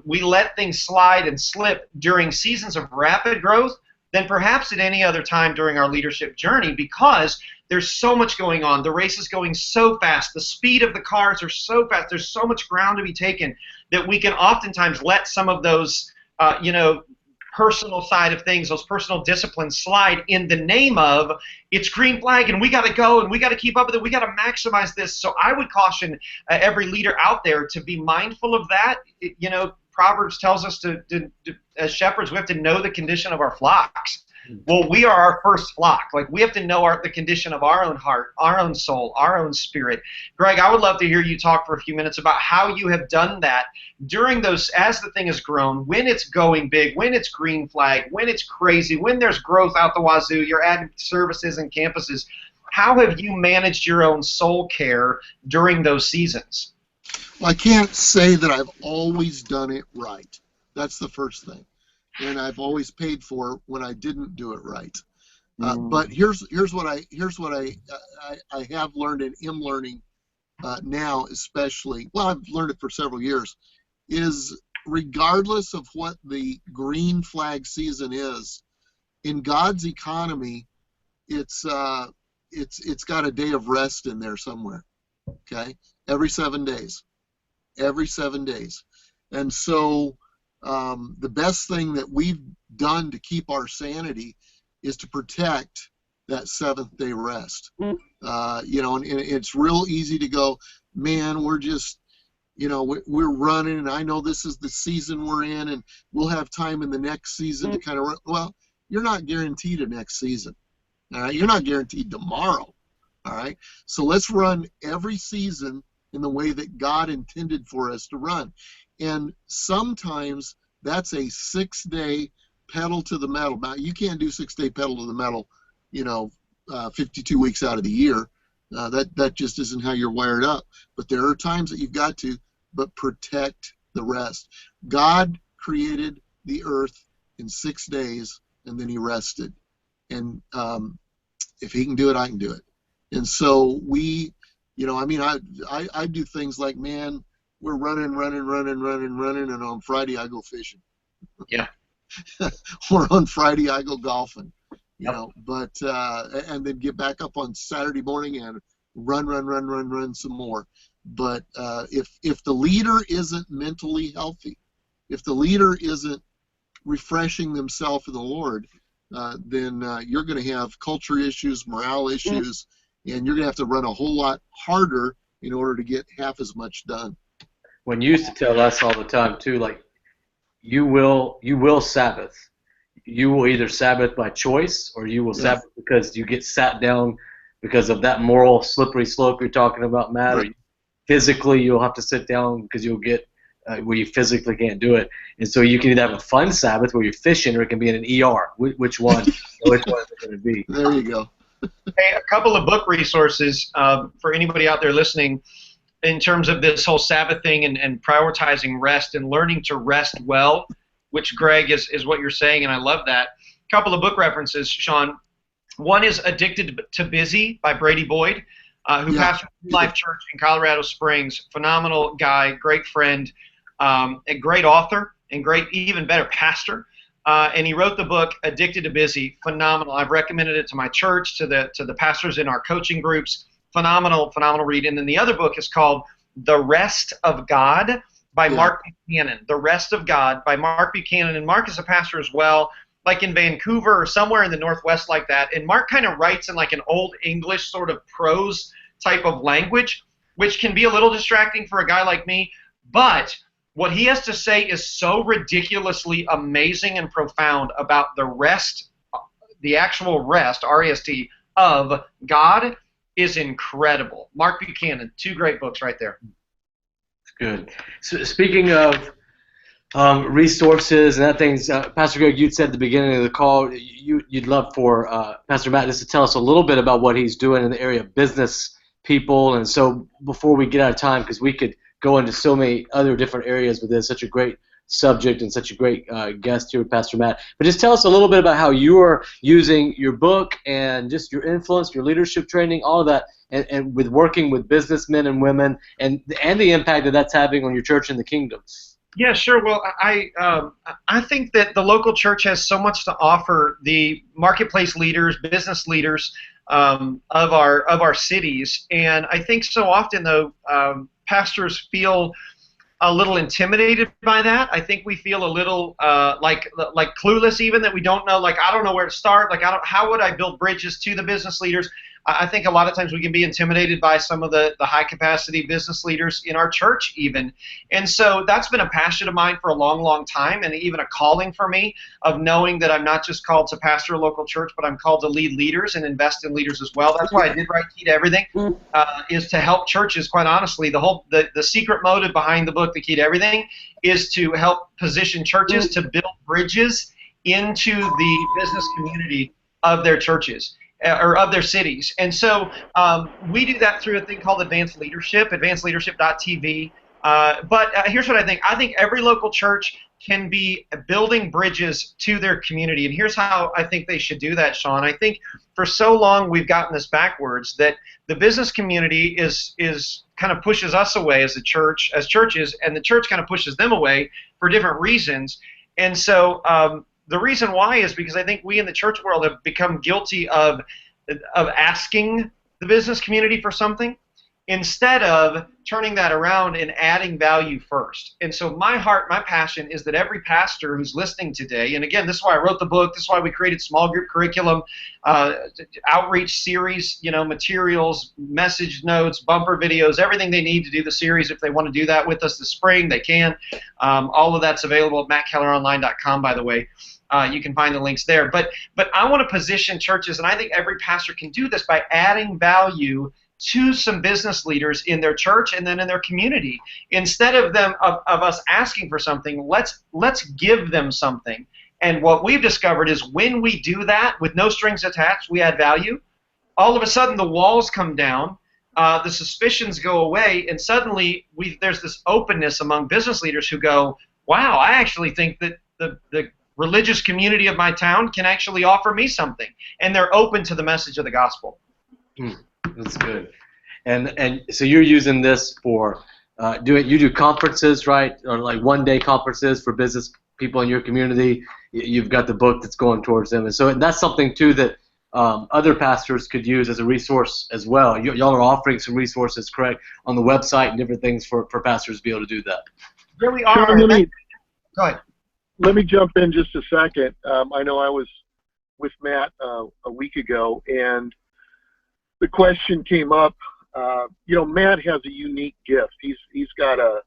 We let things slide and slip during seasons of rapid growth than perhaps at any other time during our leadership journey, because there's so much going on. The race is going so fast. The speed of the cars are so fast. There's so much ground to be taken that we can oftentimes let some of those, personal side of things, those personal disciplines slide in the name of it's green flag and we got to go and we got to keep up with it. We got to maximize this. So I would caution every leader out there to be mindful of that. Proverbs tells us to as shepherds, we have to know the condition of our flocks. Well, we are our first flock. Like, we have to know the condition of our own heart, our own soul, our own spirit. Greg, I would love to hear you talk for a few minutes about how you have done that during those, as the thing has grown, when it's going big, when it's green flag, when it's crazy, when there's growth out the wazoo, you're adding services and campuses. How have you managed your own soul care during those seasons? Well, I can't say that I've always done it right. That's the first thing. And I've always paid for when I didn't do it right. But here's what I have learned and am learning now, especially. Well, I've learned it for several years. Is regardless of what the green flag season is, in God's economy, it's got a day of rest in there somewhere. Okay, every 7 days, and so. The best thing that we've done to keep our sanity is to protect that seventh-day rest. And it's real easy to go, man, we're just, we're running, and I know this is the season we're in, and we'll have time in the next season to kind of run. Well, you're not guaranteed a next season. All right, you're not guaranteed tomorrow. All right, so let's run every season in the way that God intended for us to run. And sometimes that's a 6-day pedal to the metal. Now, you can't do 6-day pedal to the metal, 52 weeks out of the year. That just isn't how you're wired up. But there are times that you've got to, but protect the rest. God created the earth in 6 days, and then he rested. And if he can do it, I can do it. And so I do things like, man, we're running, and on Friday I go fishing. Yeah. Or on Friday I go golfing. But and then get back up on Saturday morning and run some more. But if the leader isn't mentally healthy, if the leader isn't refreshing themselves in the Lord, then you're going to have culture issues, morale issues, and you're going to have to run a whole lot harder in order to get half as much done. When you used to tell us all the time too, like you will Sabbath. You will either Sabbath by choice, or you will Sabbath because you get sat down because of that moral slippery slope you're talking about, Matt. Right. Or physically, you'll have to sit down because you'll get where you physically can't do it. And so you can either have a fun Sabbath where you're fishing, or it can be in an ER. Which one? Which one is it going to be? There you go. Hey, a couple of book resources for anybody out there listening. In terms of this whole Sabbath thing and prioritizing rest and learning to rest well, which, Greg, is what you're saying, and I love that. A couple of book references, Sean. One is Addicted to Busy by Brady Boyd, who pastors Life Church in Colorado Springs. Phenomenal guy, great friend. a great author and great, even better, pastor. And he wrote the book Addicted to Busy. Phenomenal. I've recommended it to my church, to the pastors in our coaching groups. Phenomenal, phenomenal read. And then the other book is called The Rest of God by Mark Buchanan. The Rest of God by Mark Buchanan. And Mark is a pastor as well, like in Vancouver or somewhere in the Northwest like that. And Mark kind of writes in like an old English sort of prose type of language, which can be a little distracting for a guy like me. But what he has to say is so ridiculously amazing and profound about the rest, the actual rest, R-E-S-T, of God is incredible. Mark Buchanan, 2 great books right there. Good. So speaking of resources and that things, Pastor Greg, you'd said at the beginning of the call you'd love for Pastor Matt just to tell us a little bit about what he's doing in the area of business people. And so before we get out of time, because we could go into so many other different areas with this, such a great subject and such a great guest here with Pastor Matt. But just tell us a little bit about how you are using your book and just your influence, your leadership training, all of that, and with working with businessmen and women, and the impact that that's having on your church and the kingdom. Yeah, sure. Well, I think that the local church has so much to offer the marketplace leaders, business leaders of our cities, and I think so often though pastors feel a little intimidated by that. I think we feel a little like clueless, even, that we don't know. Like, I don't know where to start. Like, how would I build bridges to the business leaders? I think a lot of times we can be intimidated by some of the high-capacity business leaders in our church even. And so that's been a passion of mine for a long, long time, and even a calling for me of knowing that I'm not just called to pastor a local church, but I'm called to lead leaders and invest in leaders as well. That's why I did write Key to Everything, is to help churches, quite honestly. The secret motive behind the book, The Key to Everything, is to help position churches to build bridges into the business community of their churches, or of their cities. And so we do that through a thing called Advanced Leadership, advancedleadership.tv. But here's what I think. I think every local church can be building bridges to their community. And here's how I think they should do that, Sean. I think for so long we've gotten this backwards, that the business community is kind of pushes us away as a church, as churches, and the church kind of pushes them away for different reasons. And so the reason why is because I think we in the church world have become guilty of asking the business community for something instead of turning that around and adding value first. And so my heart, my passion is that every pastor who's listening today, and again, this is why I wrote the book, this is why we created small group curriculum, outreach series, materials, message notes, bumper videos, everything they need to do the series. If they want to do that with us this spring, they can. All of that's available at mattkelleronline.com, by the way. You can find the links there. But I want to position churches, and I think every pastor can do this by adding value to some business leaders in their church and then in their community. Instead of us asking for something, let's give them something. And what we've discovered is when we do that with no strings attached, we add value. All of a sudden the walls come down, the suspicions go away, and suddenly there's this openness among business leaders who go, wow, I actually think that the religious community of my town can actually offer me something. And they're open to the message of the gospel. That's good. And so you're using this for you do conferences, right? Or like one-day conferences for business people in your community. You've got the book that's going towards them. And so that's something, too, that other pastors could use as a resource as well. Y'all are offering some resources, correct, on the website and different things for pastors to be able to do that. Really are. Sean, Go ahead. Let me jump in just a second. I know I was with Matt a week ago, and the question came up. Matt has a unique gift. He's got a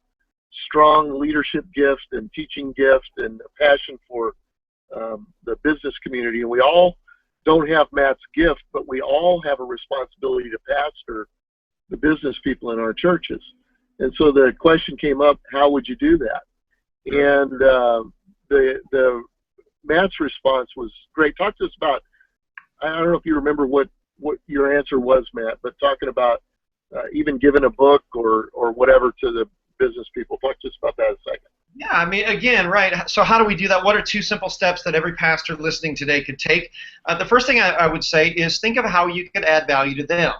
strong leadership gift and teaching gift and a passion for the business community. And we all don't have Matt's gift, but we all have a responsibility to pastor the business people in our churches. And so the question came up, how would you do that? And the Matt's response was great. Talk to us about, I don't know if you remember what your answer was, Matt, but talking about even giving a book or whatever to the business people. Talk to us about that a second. Yeah, I mean, again, right, so how do we do that? What are 2 simple steps that every pastor listening today could take? The first thing I would say is think of how you could add value to them.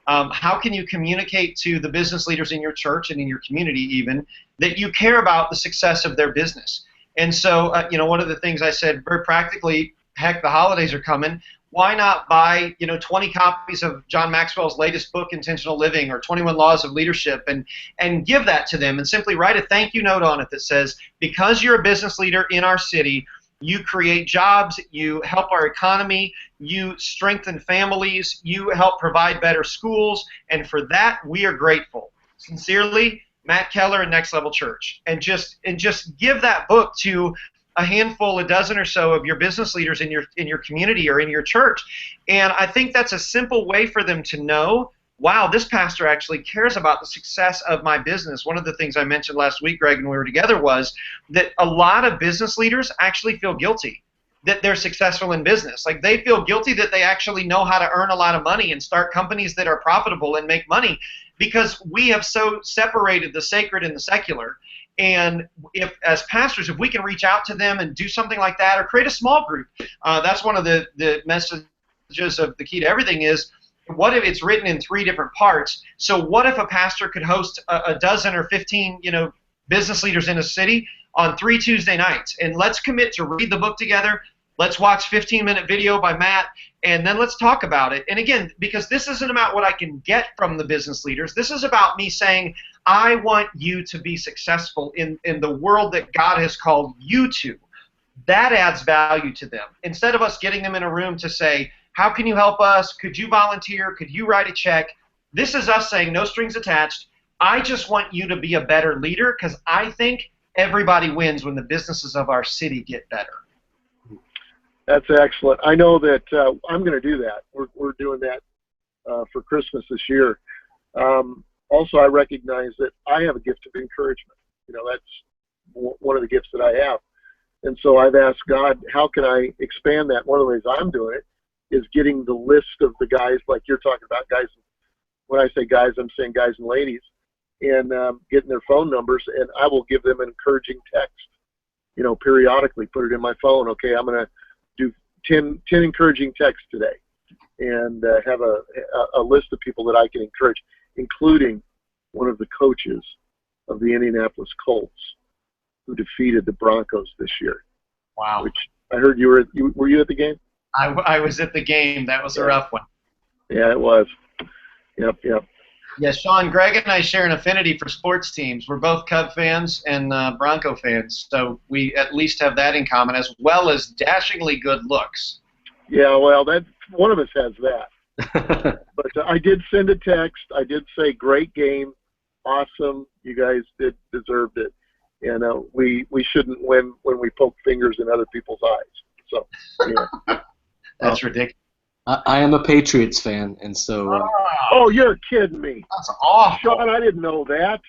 How can you communicate to the business leaders in your church and in your community even that you care about the success of their business? And so, one of the things I said very practically, heck, the holidays are coming. Why not buy, 20 copies of John Maxwell's latest book, Intentional Living, or 21 Laws of Leadership, and give that to them and simply write a thank you note on it that says, because you're a business leader in our city, you create jobs, you help our economy, you strengthen families, you help provide better schools, and for that, we are grateful. Sincerely, Matt Keller and Next Level Church. And just give that book to a handful, a dozen or so of your business leaders in your community or in your church. And I think that's a simple way for them to know, wow, this pastor actually cares about the success of my business. One of the things I mentioned last week, Greg, when we were together, was that a lot of business leaders actually feel guilty that they're successful in business. Like, they feel guilty that they actually know how to earn a lot of money and start companies that are profitable and make money, because we have so separated the sacred and the secular. And if, as pastors, if we can reach out to them and do something like that, or create a small group, that's one of the messages of the key to everything is, what if it's written in 3 different parts? So what if a pastor could host a dozen or 15, business leaders in a city on 3 Tuesday nights, and let's commit to read the book together. Let's watch 15-minute video by Matt, and then let's talk about it. And again, because this isn't about what I can get from the business leaders, this is about me saying, I want you to be successful in the world that God has called you to. That adds value to them. Instead of us getting them in a room to say, how can you help us? Could you volunteer? Could you write a check? This is us saying, no strings attached. I just want you to be a better leader, because I think everybody wins when the businesses of our city get better. That's excellent. I know that I'm going to do that. We're doing that for Christmas this year. Also, I recognize that I have a gift of encouragement. That's one of the gifts that I have. And so I've asked God, how can I expand that? One of the ways I'm doing it is getting the list of the guys, like you're talking about, guys. When I say guys, I'm saying guys and ladies, and getting their phone numbers, and I will give them an encouraging text, periodically, put it in my phone. Okay, I'm going to do 10 encouraging texts today, and have a list of people that I can encourage, including one of the coaches of the Indianapolis Colts, who defeated the Broncos this year. Wow. Which I heard were you at the game? I was at the game. That was a rough one. Yeah, it was. Yep. Yeah, Sean, Greg and I share an affinity for sports teams. We're both Cub fans and Bronco fans, so we at least have that in common, as well as dashingly good looks. Yeah, well, that one of us has that. But I did send a text. I did say, great game, awesome. You guys did deserved it. And we shouldn't win when we poke fingers in other people's eyes. So, yeah. That's ridiculous. I am a Patriots fan, and so. Oh, you're kidding me! That's awful. Sean, I didn't know that.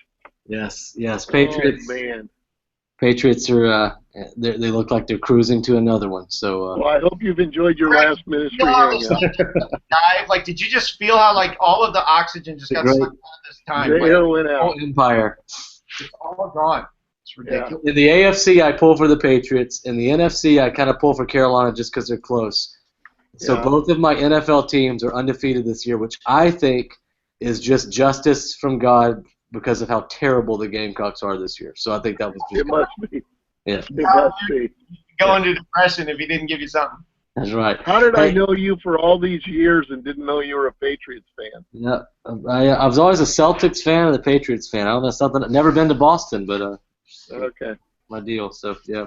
Yes, Patriots. Oh, man. Patriots are. They look like they're cruising to another one. So. Well, I hope you've enjoyed your last ministry hangout. Like, did you just feel how all of the oxygen just got sucked out this time? The air went out. Empire. It's all gone. It's ridiculous. In the AFC, I pull for the Patriots. In the NFC, I kind of pull for Carolina just because they're close. So both of my NFL teams are undefeated this year, which I think is just justice from God because of how terrible the Gamecocks are this year. So I think that was just it must be. Yeah. It must be. Go into depression if he didn't give you something. That's right. How did I know you for all these years and didn't know you were a Patriots fan? Yeah, I was always a Celtics fan and a Patriots fan. I don't know, something. I've never been to Boston, but okay, my deal. So yeah.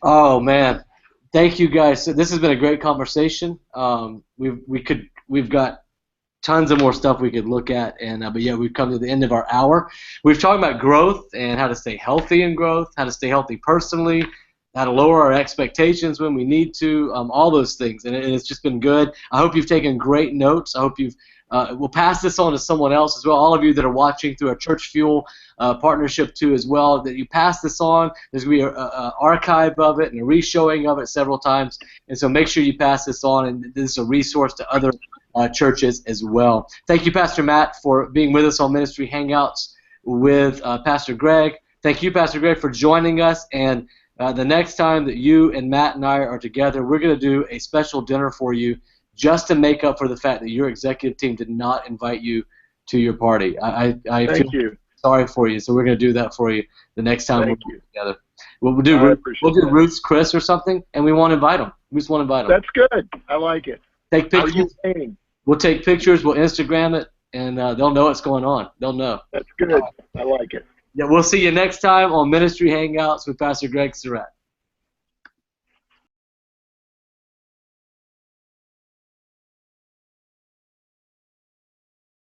Oh man. Thank you guys. So this has been a great conversation. We've got tons of more stuff we could look at, and but yeah, we've come to the end of our hour. We've talked about growth and how to stay healthy in growth, how to stay healthy personally, how to lower our expectations when we need to, all those things, and it's just been good. I hope you've taken great notes. I hope you've we'll pass this on to someone else as well. All of you that are watching through our Church Fuel partnership too as well, that you pass this on. There's going to be an archive of it and a re-showing of it several times. And so make sure you pass this on, and this is a resource to other churches as well. Thank you, Pastor Matt, for being with us on Ministry Hangouts with Pastor Greg. Thank you, Pastor Greg, for joining us. And the next time that you and Matt and I are together, we're going to do a special dinner for you just to make up for the fact that your executive team did not invite you to your party. I Thank feel you. sorry for you, so we're going to do that for you the next time Thank we're you. together. We'll do I appreciate we'll do that. Ruth's Chris or something, and we won't invite them. We just want to invite them. That's good. I like it. Take How are pictures. you painting? We'll take pictures. We'll Instagram it, and they'll know what's going on. They'll know. That's good. I like it. Yeah, we'll see you next time on Ministry Hangouts with Pastor Greg Surratt.